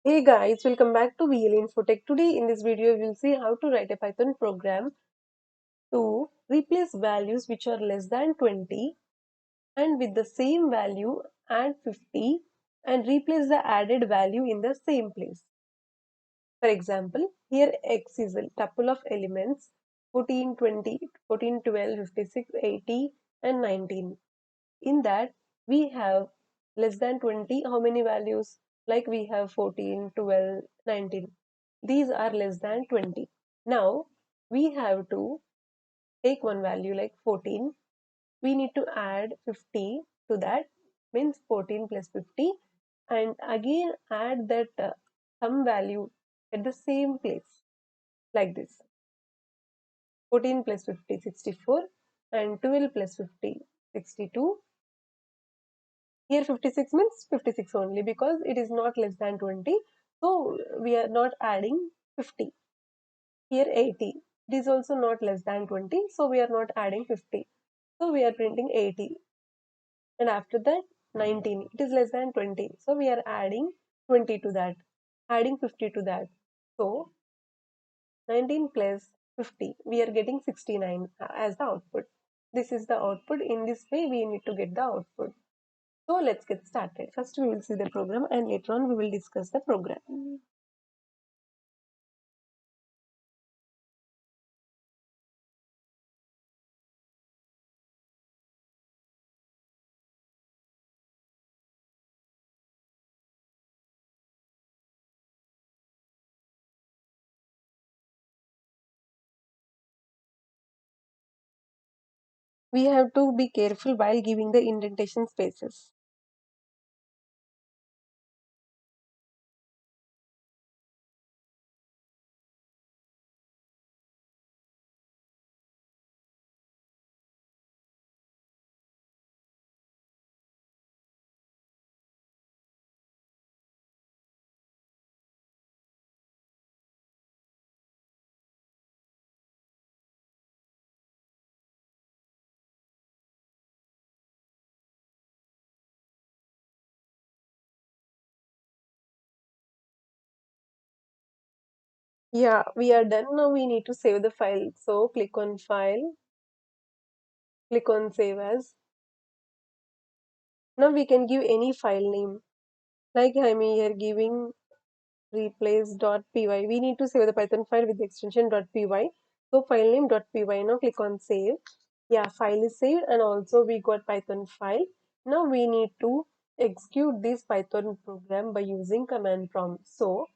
Hey guys, welcome back to VL Infotech. Today in this video, we'll see how to write a Python program to replace values which are less than 20 and with the same value add 50 and replace the added value in the same place. For example, here x is a tuple of elements 14, 20, 14, 12, 56, 80 and 19. In that, we have less than 20. How many values? Like we have 14, 12, 19. These are less than 20. Now, we have to take one value like 14. We need to add 50 to that, means 14 plus 50, and again add that some value at the same place, like this. 14 plus 50, 64, and 12 plus 50, 62. Here 56 means 56 only because it is not less than 20. So we are not adding 50. Here 80. It is also not less than 20. So we are not adding 50. So we are printing 80. And after that 19. It is less than 20. So we are adding 20 to that. Adding 50 to that. So 19 plus 50. We are getting 69 as the output. This is the output. In this way we need to get the output. So let's get started. First we will see the program and later on we will discuss the program. We have to be careful while giving the indentation spaces. Yeah, we are done. Now we need to save the file. So click on file, click on save as. Now we can give any file name. Like I'm here giving replace.py. We need to save the Python file with the extension .py. So file name .py. Now click on save. Yeah, file is saved and also we got Python file. Now we need to execute this Python program by using command prompt. So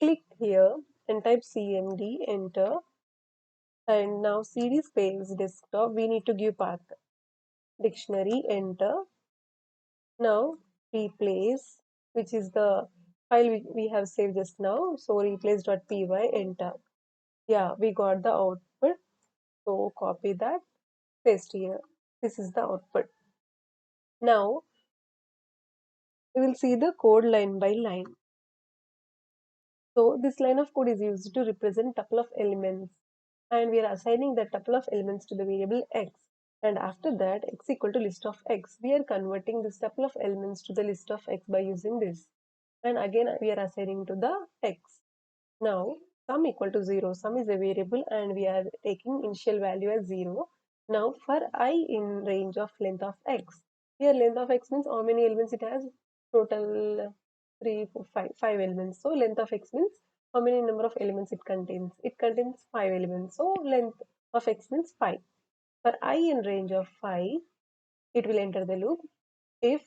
click here and type cmd, enter, and now cd space desktop. We need to give path. Dictionary, enter. Now replace, which is the file we have saved just now. So replace.py, enter. Yeah, we got the output. So copy that, paste here. This is the output. Now we will see the code line by line. So this line of code is used to represent tuple of elements, and we are assigning the tuple of elements to the variable x. And after that, x equal to list of x. We are converting this tuple of elements to the list of x by using this. And again, we are assigning to the x. Now, sum equal to 0. Sum is a variable and we are taking initial value as 0. Now, for I in range of length of x. Here, length of x means how many elements it has? Total 3, 4, 5. 5 elements. So, length of x means how many number of elements it contains? It contains 5 elements. So, length of x means 5. For I in range of 5, it will enter the loop. If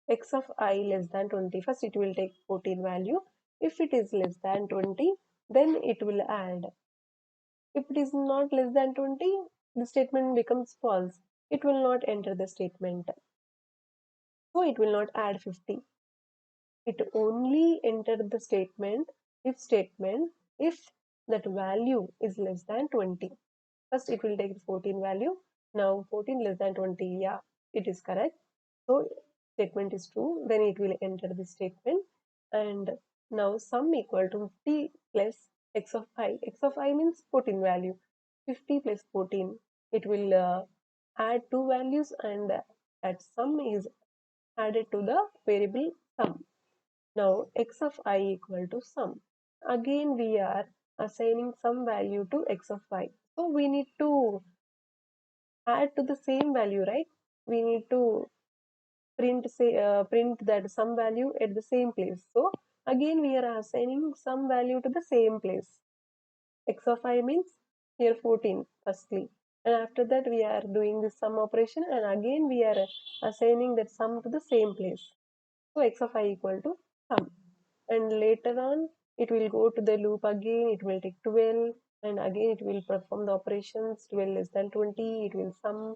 x of I less than 20, first it will take 14 value. If it is less than 20, then it will add. If it is not less than 20, the statement becomes false. It will not enter the statement. So it will not add 50. It only enter the statement, if statement, if that value is less than 20. First it will take 14 value. Now 14 less than 20, yeah, it is correct. So statement is true, then it will enter the statement. And now sum equal to 50 plus x of I. X of I means 14 value. 50 plus 14. It will add two values and that sum is added to the variable sum. Now x of I equal to sum. Again we are assigning some value to x of y. So we need to add to the same value, right? We need to print that some value at the same place. So again we are assigning some value to the same place. X of I means here 14 firstly, and after that we are doing this sum operation, and again we are assigning that sum to the same place. So x of I equal to sum, and later on it will go to the loop again, it will take 12, and again it will perform the operations 12 less than 20, it will sum,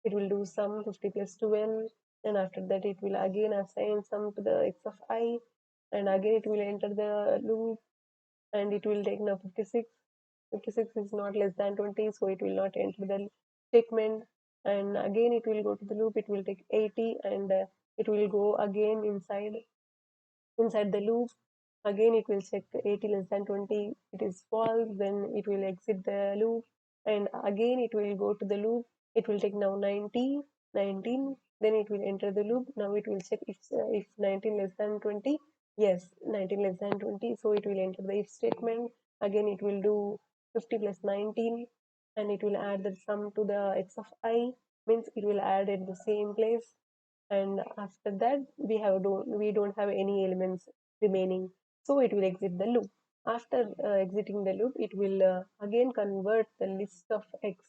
it will do sum 50 plus 12, and after that it will again assign sum to the x of I, and again it will enter the loop, and it will take now 56. 56 is not less than 20, so it will not enter the statement, and again it will go to the loop, it will take 80, and it will go again inside the loop. Again it will check 80 less than 20, it is false, then it will exit the loop, and again it will go to the loop, it will take now 90, 19, then it will enter the loop. Now it will check if 19 less than 20, yes, 19 less than 20, so it will enter the if statement. Again it will do 50 plus 19, and it will add the sum to the x of I, means it will add at the same place, and after that we don't have any elements remaining, so it will exit the loop. After exiting the loop, it will again convert the list of x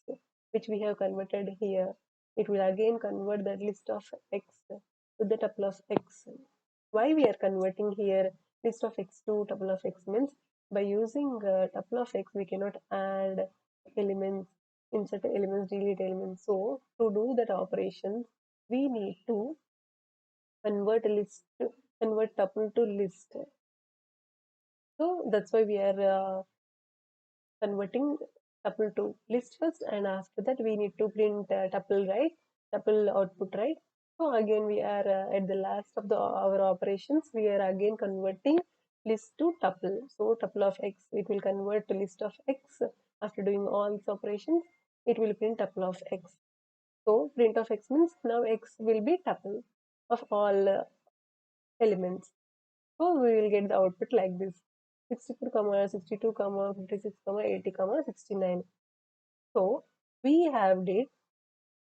which we have converted here. It will again convert the list of x to the tuple of x. Why we are converting here list of x to tuple of x means, by using tuple of x we cannot add elements, insert elements, delete elements. So to do that operation we need to convert list convert tuple to list. So that's why we are converting tuple to list first, and after that we need to print tuple, right? Tuple output, right? So again we are at the last of the our operations, we are again converting list to tuple. So tuple of x, it will convert to list of x. After doing all these operations, it will print tuple of x. So print of x means now x will be tuple of all elements. So we will get the output like this: 64 comma 62 comma 56 comma 80 comma 69. So we have did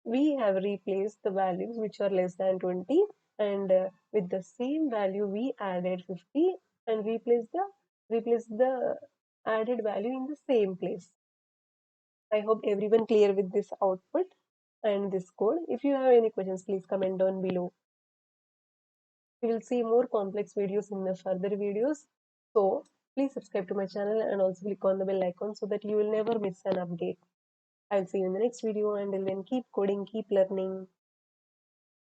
we have replaced the values which are less than 20, and with the same value we added 50, and replace the added value in the same place. I hope everyone clear with this output and this code. If you have any questions, please comment down below. We will see more complex videos in the further videos. So please subscribe to my channel and also click on the bell icon so that you will never miss an update. I'll see you in the next video. Until then, keep coding, keep learning.